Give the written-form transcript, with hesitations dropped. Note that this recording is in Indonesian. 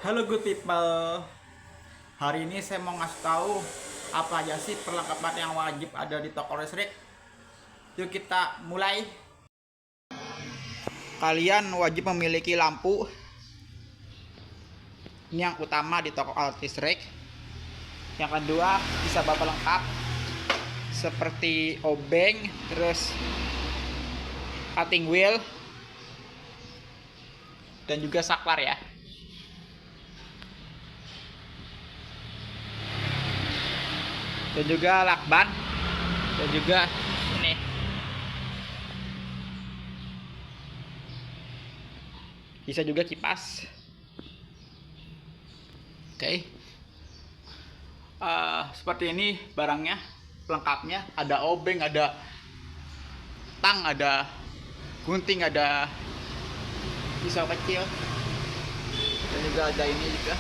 Halo good people. Hari ini saya mau ngasih tahu apa aja sih perlengkapan yang wajib ada di toko listrik. Yuk kita mulai. Kalian wajib memiliki lampu. Ini yang utama di toko alat listrik. Yang kedua bisa bapak lengkap seperti obeng, terus cutting wheel, dan juga saklar ya. Dan juga lakban, dan juga ini bisa juga kipas. Oke. Seperti ini barangnya, pelengkapnya. Ada obeng, ada tang, ada gunting, ada pisau kecil, dan juga ada ini juga